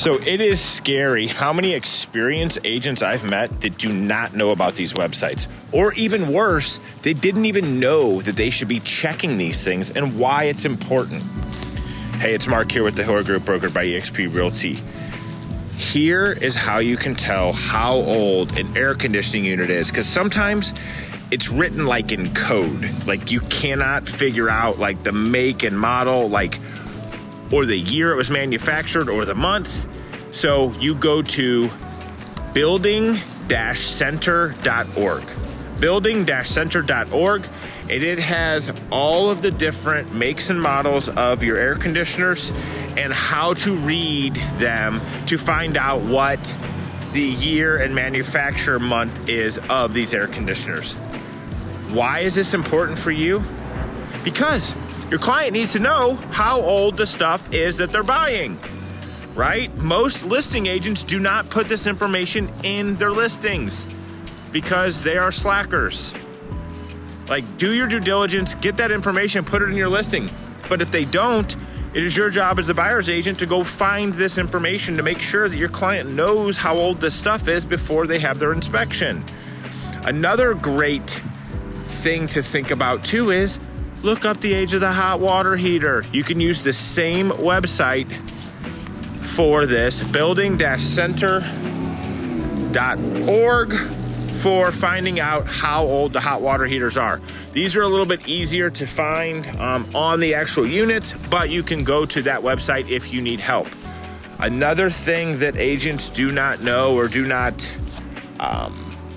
So it is scary how many experienced agents I've met that do not know about these websites. Or even worse, they didn't even know that they should be checking these things and why it's important. Hey, it's Mark here with the Hiller Group, brokered by eXp Realty. Here is how you can tell how old an air conditioning unit is, because sometimes it's written like in code. Like you cannot figure out like the make and model, or the year it was manufactured or the month. So you go to building-center.org. Building-center.org, and it has all of the different makes and models of your air conditioners and how to read them to find out what the year and manufacture month is of these air conditioners. Why is this important for you? Because your client needs to know how old the stuff is that they're buying, right? Most listing agents do not put this information in their listings because they are slackers. Like, do your due diligence, get that information, put it in your listing. But if they don't, it is your job as the buyer's agent to go find this information to make sure that your client knows how old this stuff is before they have their inspection. Another great thing to think about too is look up the age of the hot water heater. You can use the same website for this, building-center.org, for finding out how old the hot water heaters are. These are a little bit easier to find on the actual units, but you can go to that website if you need help. Another thing that agents do not know or do not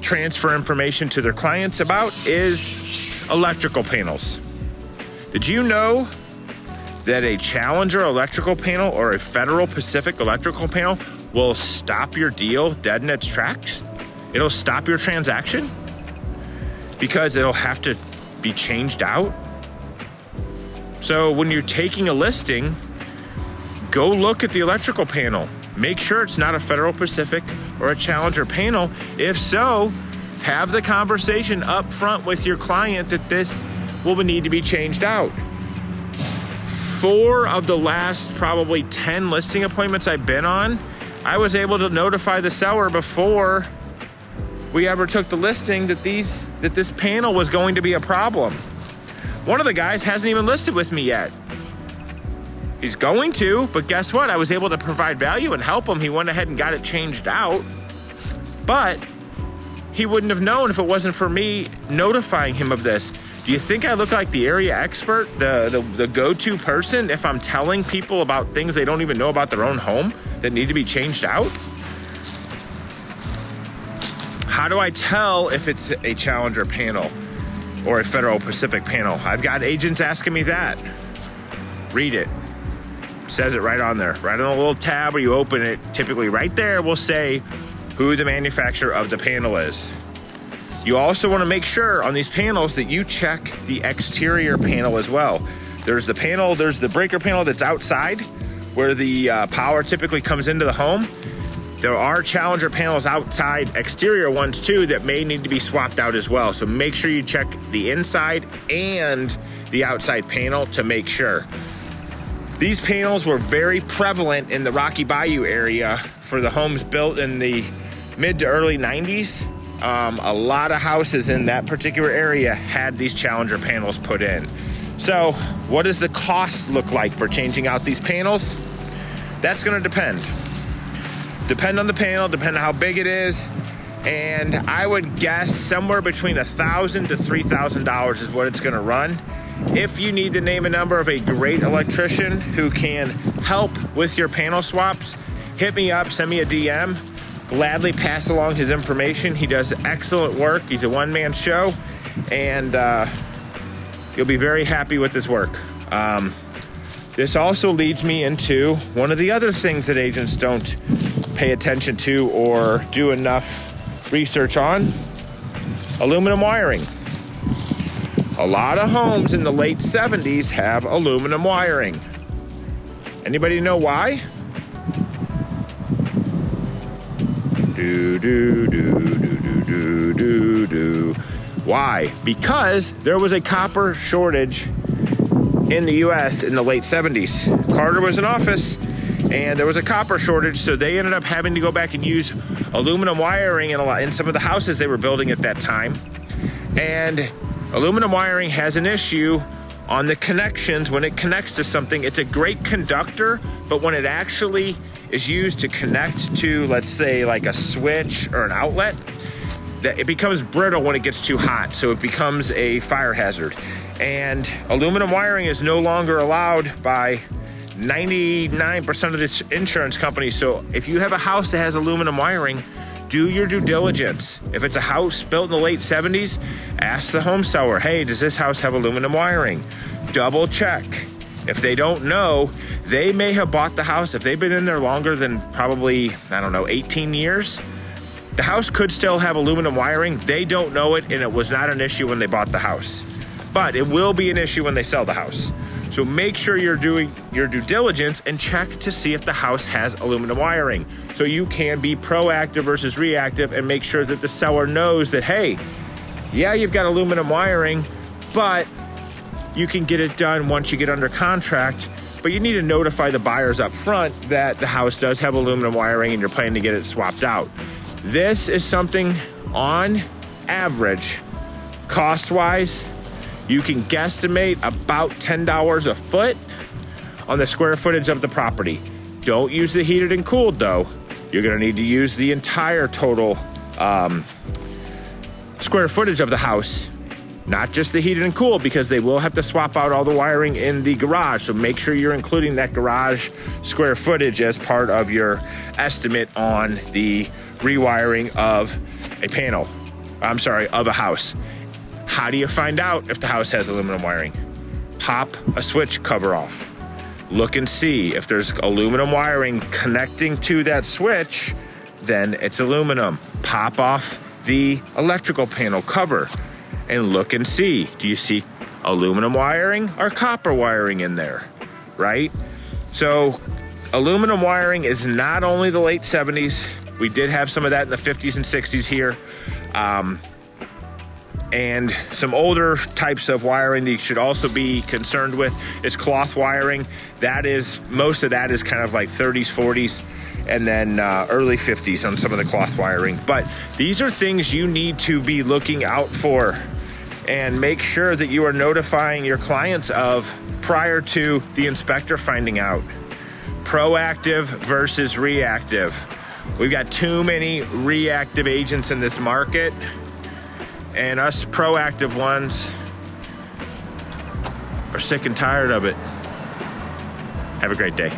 transfer information to their clients about is electrical panels. Did you know that a Challenger electrical panel or a Federal Pacific electrical panel will stop your deal dead in its tracks? It'll stop your transaction because it'll have to be changed out. So when you're taking a listing, go look at the electrical panel. Make sure it's not a Federal Pacific or a Challenger panel. If so, have the conversation up front with your client that this will need to be changed out. 4 of the last probably 10 listing appointments I've been on, I was able to notify the seller before we ever took the listing that this panel was going to be a problem. One of the guys hasn't even listed with me yet. He's going to, but guess what? I was able to provide value and help him. He went ahead and got it changed out, but he wouldn't have known if it wasn't for me notifying him of this. Do you think I look like the area expert, the go-to person if I'm telling people about things they don't even know about their own home that need to be changed out? How do I tell if it's a Challenger panel or a Federal Pacific panel? I've got agents asking me that. Read it. It says it right on there. Right on the little tab where you open it, typically right there will say who the manufacturer of the panel is. You also want to make sure on these panels that you check the exterior panel as well. There's the breaker panel that's outside where the power typically comes into the home. There are Challenger panels outside, exterior ones too, that may need to be swapped out as well. So make sure you check the inside and the outside panel to make sure. These panels were very prevalent in the Rocky Bayou area for the homes built in the mid to early 90s. A lot of houses in that particular area had these Challenger panels put in. So what does the cost look like for changing out these panels? That's going to depend on the panel, depend on how big it is. And I would guess somewhere between $1,000 to $3,000 is what it's going to run. If you need the name and number of a great electrician who can help with your panel swaps, hit me up, send me a DM. Gladly pass along his information. He does excellent work. He's a one-man show, and you'll be very happy with his work. This also leads me into one of the other things that agents don't pay attention to or do enough research on: aluminum wiring. A lot of homes in the late 70s have aluminum wiring. Anybody know why? Why? Because there was a copper shortage in the U.S. in the late 70s. Carter was in office, and there was a copper shortage, so they ended up having to go back and use aluminum wiring in some of the houses they were building at that time. And aluminum wiring has an issue on the connections. When it connects to something, it's a great conductor, but when it actually is used to connect to, let's say, like a switch or an outlet, that it becomes brittle when it gets too hot, so it becomes a fire hazard. And aluminum wiring is no longer allowed by 99% of the insurance companies. So if you have a house that has aluminum wiring, do your due diligence. If it's a house built in the late 70s, ask the home seller, hey, does this house have aluminum wiring? Double check. If they don't know, they may have bought the house. If they've been in there longer than probably, 18 years, the house could still have aluminum wiring. They don't know it, and it was not an issue when they bought the house. But it will be an issue when they sell the house. So make sure you're doing your due diligence and check to see if the house has aluminum wiring. So you can be proactive versus reactive and make sure that the seller knows that, hey, yeah, you've got aluminum wiring, but you can get it done once you get under contract. But you need to notify the buyers up front that the house does have aluminum wiring and you're planning to get it swapped out. This is something on average, cost-wise, you can guesstimate about $10 a foot on the square footage of the property. Don't use the heated and cooled though. You're gonna need to use the entire total square footage of the house, not just the heated and cooled, because they will have to swap out all the wiring in the garage. So make sure you're including that garage square footage as part of your estimate on the rewiring of a panel. Of a house. How do you find out if the house has aluminum wiring? Pop a switch cover off. Look and see if there's aluminum wiring connecting to that switch, then it's aluminum. Pop off the electrical panel cover and look and see. Do you see aluminum wiring or copper wiring in there, right? So aluminum wiring is not only the late 70s. We did have some of that in the 50s and 60s here. And some older types of wiring that you should also be concerned with is cloth wiring. Most of that is kind of like 30s, 40s, and then early 50s on some of the cloth wiring. But these are things you need to be looking out for and make sure that you are notifying your clients of prior to the inspector finding out. Proactive versus reactive. We've got too many reactive agents in this market, and us proactive ones are sick and tired of it. Have a great day.